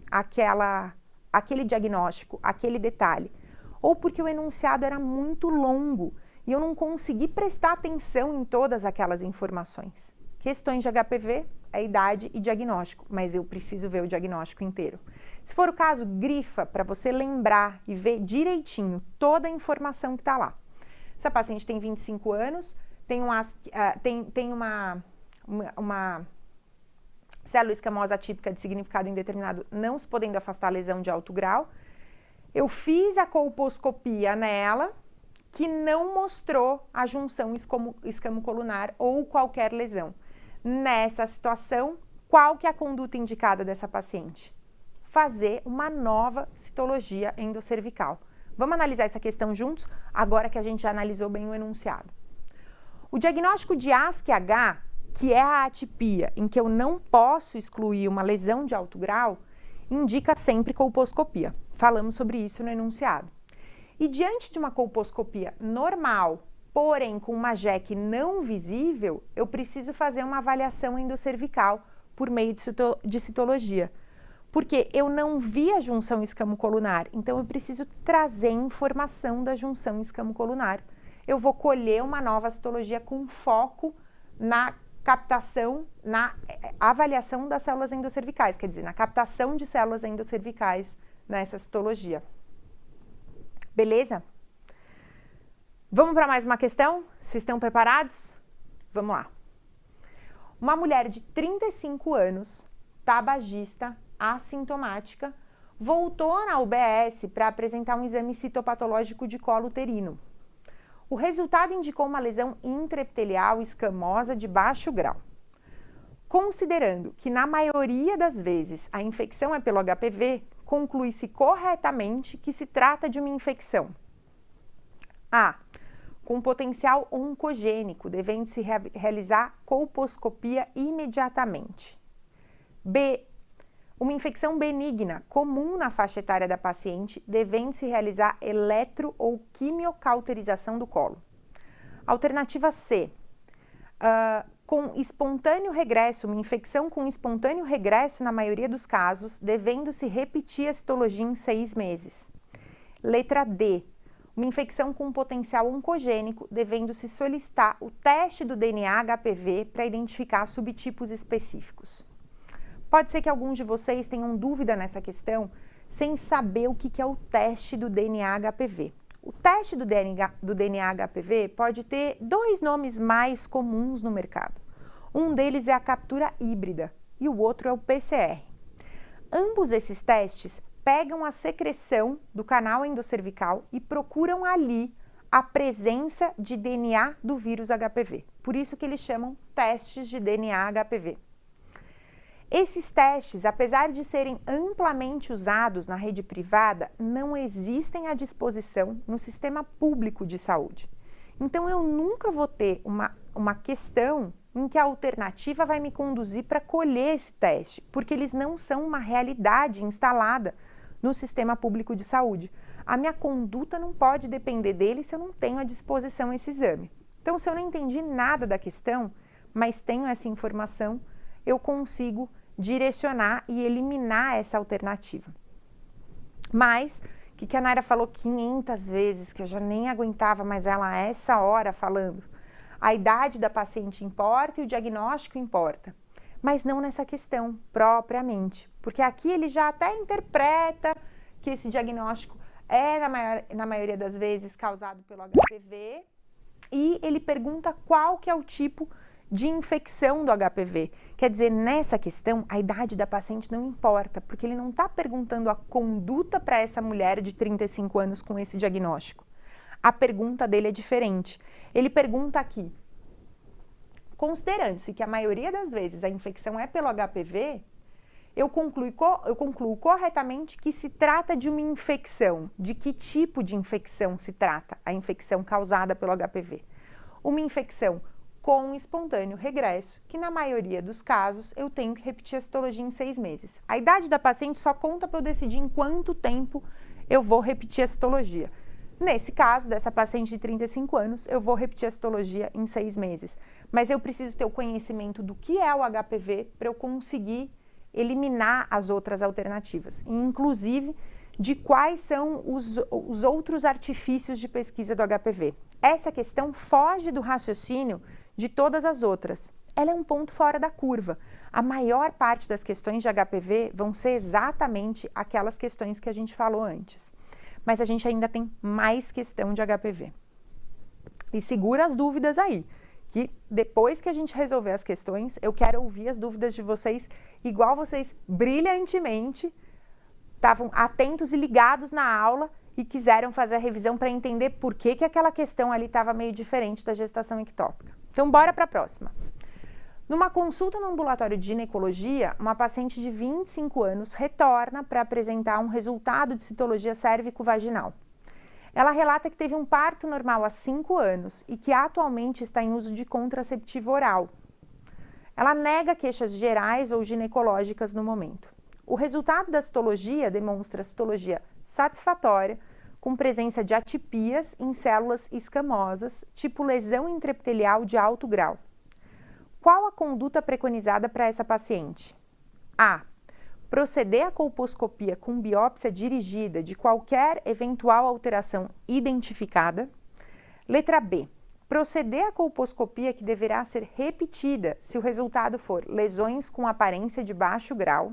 aquele diagnóstico, aquele detalhe. Ou porque o enunciado era muito longo e eu não consegui prestar atenção em todas aquelas informações. Questões de HPV é idade e diagnóstico, mas eu preciso ver o diagnóstico inteiro. Se for o caso, grifa para você lembrar e ver direitinho toda a informação que está lá. Essa paciente tem 25 anos, tem uma célula escamosa atípica de significado indeterminado, não se podendo afastar a lesão de alto grau. Eu fiz a colposcopia nela, que não mostrou a junção escamocolunar ou qualquer lesão. Nessa situação, qual que é a conduta indicada dessa paciente? Fazer uma nova citologia endocervical. Vamos analisar essa questão juntos, agora que a gente já analisou bem o enunciado. O diagnóstico de ASC-H, que é a atipia, em que eu não posso excluir uma lesão de alto grau, indica sempre colposcopia. Falamos sobre isso no enunciado. E diante de uma colposcopia normal, porém com uma JEC não visível, eu preciso fazer uma avaliação endocervical por meio de citologia. Porque eu não vi a junção escamocolunar, então eu preciso trazer informação da junção escamocolunar. Eu vou colher uma nova citologia com foco na captação, na avaliação das células endocervicais, quer dizer, na captação de células endocervicais nessa citologia. Beleza? Vamos para mais uma questão? Vocês estão preparados? Vamos lá. Uma mulher de 35 anos, tabagista, assintomática, voltou na UBS para apresentar um exame citopatológico de colo uterino. O resultado indicou uma lesão intraepitelial escamosa de baixo grau. Considerando que na maioria das vezes a infecção é pelo HPV, conclui-se corretamente que se trata de uma infecção A, com potencial oncogênico, devendo-se realizar colposcopia imediatamente. B, uma infecção benigna, comum na faixa etária da paciente, devendo-se realizar eletro ou quimiocauterização do colo. Alternativa C, com espontâneo regresso, uma infecção com espontâneo regresso na maioria dos casos, devendo-se repetir a citologia em 6 meses. Letra D, uma infecção com potencial oncogênico, devendo-se solicitar o teste do DNA HPV para identificar subtipos específicos. Pode ser que alguns de vocês tenham dúvida nessa questão, sem saber o que é o teste do DNA HPV. O teste do DNA HPV pode ter 2 nomes mais comuns no mercado. Um deles é a captura híbrida e o outro é o PCR. Ambos esses testes pegam a secreção do canal endocervical e procuram ali a presença de DNA do vírus HPV. Por isso que eles chamam testes de DNA HPV. Esses testes, apesar de serem amplamente usados na rede privada, não existem à disposição no sistema público de saúde. Então, eu nunca vou ter uma questão em que a alternativa vai me conduzir para colher esse teste, porque eles não são uma realidade instalada no sistema público de saúde. A minha conduta não pode depender dele se eu não tenho à disposição esse exame. Então, se eu não entendi nada da questão, mas tenho essa informação, eu consigo direcionar e eliminar essa alternativa. Mas, o que a Naira falou 500 vezes, que eu já nem aguentava mais ela a essa hora falando, a idade da paciente importa e o diagnóstico importa, mas não nessa questão propriamente, porque aqui ele já até interpreta que esse diagnóstico é, na maioria das vezes, causado pelo HPV, e ele pergunta qual que é o tipo de infecção do HPV. Quer dizer, nessa questão, a idade da paciente não importa, porque ele não está perguntando a conduta para essa mulher de 35 anos com esse diagnóstico. A pergunta dele é diferente. Ele pergunta aqui, considerando-se que a maioria das vezes a infecção é pelo HPV, eu concluo corretamente que se trata de uma infecção. De que tipo de infecção se trata? A infecção causada pelo HPV. Uma infecção com espontâneo regresso, que na maioria dos casos eu tenho que repetir a citologia em 6 meses. A idade da paciente só conta para eu decidir em quanto tempo eu vou repetir a citologia. Nesse caso, dessa paciente de 35 anos, eu vou repetir a citologia em 6 meses. Mas eu preciso ter o conhecimento do que é o HPV para eu conseguir eliminar as outras alternativas, inclusive de quais são os outros artifícios de pesquisa do HPV. Essa questão foge do raciocínio de todas as outras. Ela é um ponto fora da curva. A maior parte das questões de HPV vão ser exatamente aquelas questões que a gente falou antes. Mas a gente ainda tem mais questão de HPV. E segura as dúvidas aí, que depois que a gente resolver as questões, eu quero ouvir as dúvidas de vocês, igual vocês brilhantemente estavam atentos e ligados na aula e quiseram fazer a revisão para entender por que aquela questão ali estava meio diferente da gestação ectópica. Então, bora para a próxima. Numa consulta no ambulatório de ginecologia, uma paciente de 25 anos retorna para apresentar um resultado de citologia cérvico-vaginal. Ela relata que teve um parto normal há 5 anos e que atualmente está em uso de contraceptivo oral. Ela nega queixas gerais ou ginecológicas no momento. O resultado da citologia demonstra citologia satisfatória, com presença de atipias em células escamosas, tipo lesão intraepitelial de alto grau. Qual a conduta preconizada para essa paciente? A. Proceder à colposcopia com biópsia dirigida de qualquer eventual alteração identificada. Letra B. Proceder à colposcopia que deverá ser repetida se o resultado for lesões com aparência de baixo grau.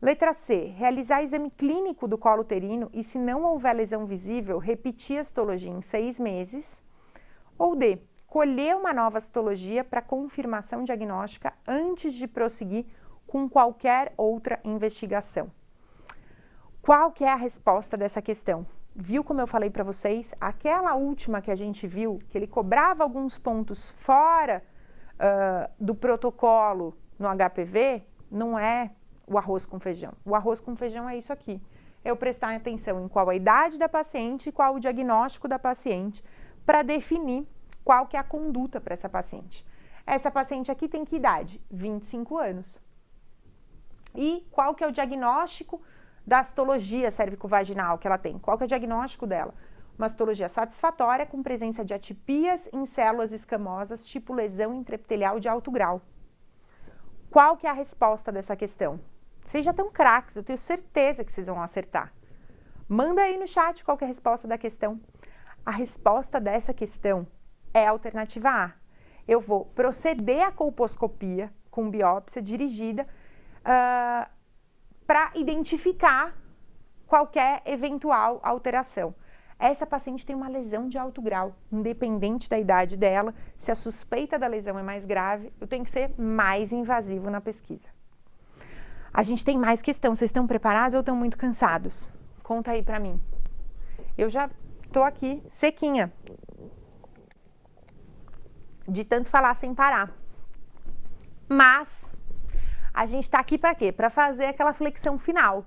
Letra C. Realizar exame clínico do colo uterino e, se não houver lesão visível, repetir a citologia em 6 meses. Ou D. Colher uma nova citologia para confirmação diagnóstica antes de prosseguir com qualquer outra investigação. Qual que é a resposta dessa questão? Viu como eu falei para vocês? Aquela última que a gente viu, que ele cobrava alguns pontos fora do protocolo no HPV, não é o arroz com feijão. O arroz com feijão é isso aqui. Eu prestar atenção em qual a idade da paciente e qual o diagnóstico da paciente para definir qual que é a conduta para essa paciente. Essa paciente aqui tem que idade? 25 anos. E qual que é o diagnóstico da citologia cérvico-vaginal que ela tem? Qual que é o diagnóstico dela? Uma citologia satisfatória com presença de atipias em células escamosas, tipo lesão intraepitelial de alto grau. Qual que é a resposta dessa questão? Vocês já estão craques, eu tenho certeza que vocês vão acertar. Manda aí no chat qual que é a resposta da questão. A resposta dessa questão é a alternativa A. Eu vou proceder à colposcopia com biópsia dirigida para identificar qualquer eventual alteração. Essa paciente tem uma lesão de alto grau, independente da idade dela. Se a suspeita da lesão é mais grave, eu tenho que ser mais invasivo na pesquisa. A gente tem mais questão. Vocês estão preparados ou estão muito cansados? Conta aí para mim. Eu já estou aqui sequinha de tanto falar sem parar. Mas a gente está aqui para quê? Para fazer aquela flexão final,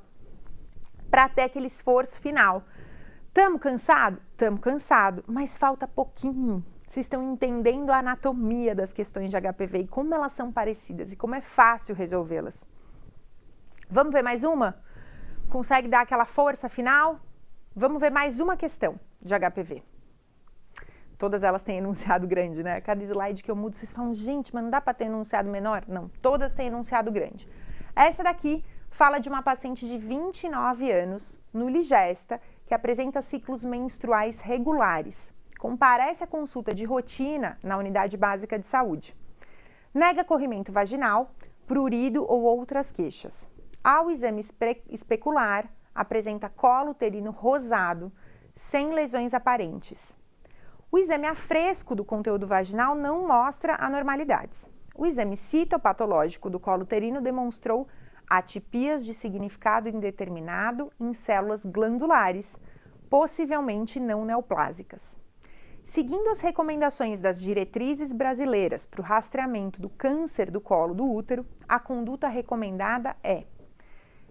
para ter aquele esforço final. Estamos cansados? Estamos cansados, mas falta pouquinho. Vocês estão entendendo a anatomia das questões de HPV e como elas são parecidas e como é fácil resolvê-las. Vamos ver mais uma? Consegue dar aquela força final? Vamos ver mais uma questão de HPV. Todas elas têm enunciado grande, né? Cada slide que eu mudo, vocês falam, gente, mas não dá para ter enunciado menor? Não, todas têm enunciado grande. Essa daqui fala de uma paciente de 29 anos, no Ligesta, que apresenta ciclos menstruais regulares. Comparece à consulta de rotina na unidade básica de saúde. Nega corrimento vaginal, prurido ou outras queixas. Ao exame especular, apresenta colo uterino rosado, sem lesões aparentes. O exame a fresco do conteúdo vaginal não mostra anormalidades. O exame citopatológico do colo uterino demonstrou atipias de significado indeterminado em células glandulares, possivelmente não neoplásicas. Seguindo as recomendações das diretrizes brasileiras para o rastreamento do câncer do colo do útero, a conduta recomendada é: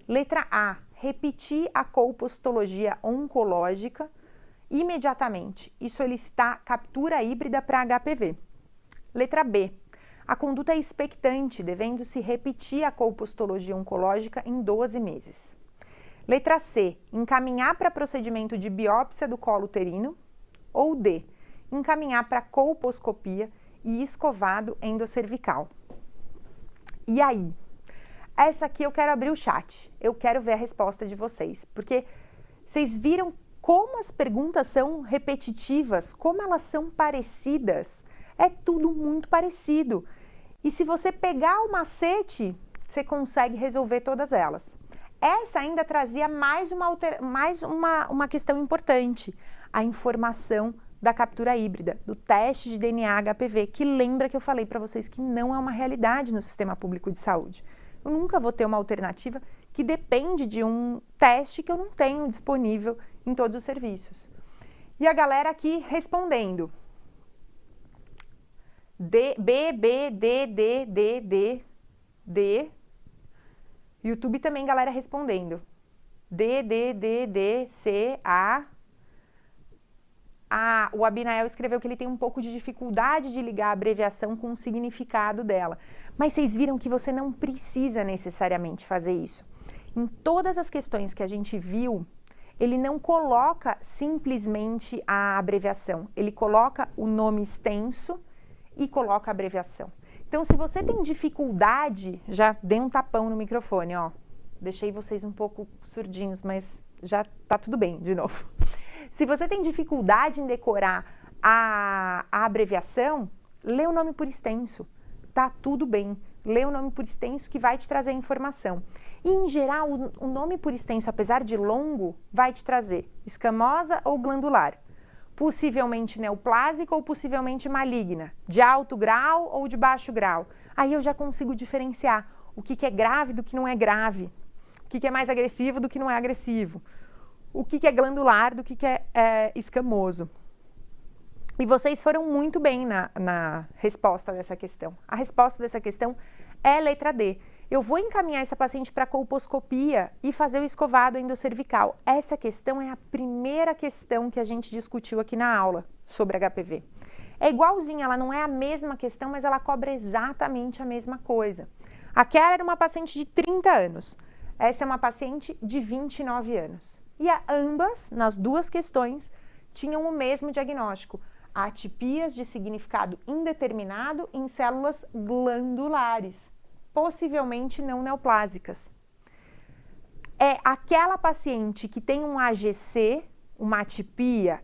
letra A, repetir a colpostologia oncológica imediatamente e solicitar captura híbrida para HPV. Letra B, a conduta é expectante, devendo-se repetir a colpostologia oncológica em 12 meses. Letra C, encaminhar para procedimento de biópsia do colo uterino. Ou D, encaminhar para colposcopia e escovado endocervical. E aí? Essa aqui eu quero abrir o chat. Eu quero ver a resposta de vocês, porque vocês viram como as perguntas são repetitivas, como elas são parecidas. É tudo muito parecido. E se você pegar o macete, você consegue resolver todas elas. Essa ainda trazia mais uma questão importante, a informação da captura híbrida, do teste de DNA HPV, que lembra que eu falei para vocês que não é uma realidade no sistema público de saúde. Eu nunca vou ter uma alternativa que depende de um teste que eu não tenho disponível em todos os serviços. E a galera aqui respondendo. D, B, B, D, D, D, D, D. YouTube também, galera respondendo. D, D, D, D, C, A. O Abinael escreveu que ele tem um pouco de dificuldade de ligar a abreviação com o significado dela. Mas vocês viram que você não precisa necessariamente fazer isso. Em todas as questões que a gente viu, ele não coloca simplesmente a abreviação. Ele coloca o nome extenso e coloca a abreviação. Então, se você tem dificuldade, já dei um tapão no microfone, ó. Deixei vocês um pouco surdinhos, mas já tá tudo bem, de novo. Se você tem dificuldade em decorar a abreviação, lê o nome por extenso. Tá tudo bem. Lê o nome por extenso que vai te trazer informação. E, em geral, o nome por extenso, apesar de longo, vai te trazer escamosa ou glandular. Possivelmente neoplásica ou possivelmente maligna, de alto grau ou de baixo grau. Aí eu já consigo diferenciar o que é grave do que não é grave, o que é mais agressivo do que não é agressivo, o que é glandular do que é escamoso. E vocês foram muito bem na resposta dessa questão. A resposta dessa questão é letra D. Eu vou encaminhar essa paciente para colposcopia e fazer o escovado endocervical. Essa questão é a primeira questão que a gente discutiu aqui na aula sobre HPV. É igualzinha, ela não é a mesma questão, mas ela cobra exatamente a mesma coisa. Aquela era uma paciente de 30 anos. Essa é uma paciente de 29 anos. E ambas, nas duas questões, tinham o mesmo diagnóstico. Atipias de significado indeterminado em células glandulares, possivelmente não neoplásicas. É aquela paciente que tem um AGC, uma atipia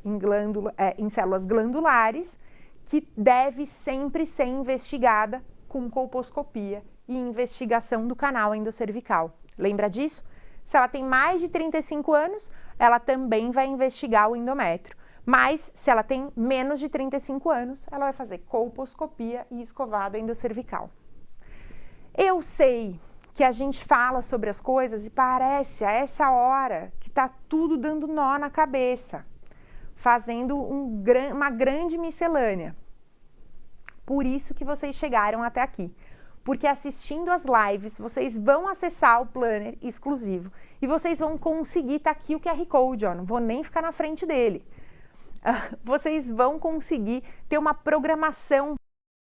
em células glandulares, que deve sempre ser investigada com colposcopia e investigação do canal endocervical. Lembra disso? Se ela tem mais de 35 anos, ela também vai investigar o endométrio. Mas, se ela tem menos de 35 anos, ela vai fazer colposcopia e escovado endocervical. Eu sei que a gente fala sobre as coisas e parece a essa hora que tá tudo dando nó na cabeça, fazendo uma grande miscelânea. Por isso que vocês chegaram até aqui. Porque assistindo as lives, vocês vão acessar o planner exclusivo e vocês vão conseguir, tá aqui o QR Code, ó, não vou nem ficar na frente dele. Vocês vão conseguir ter uma programação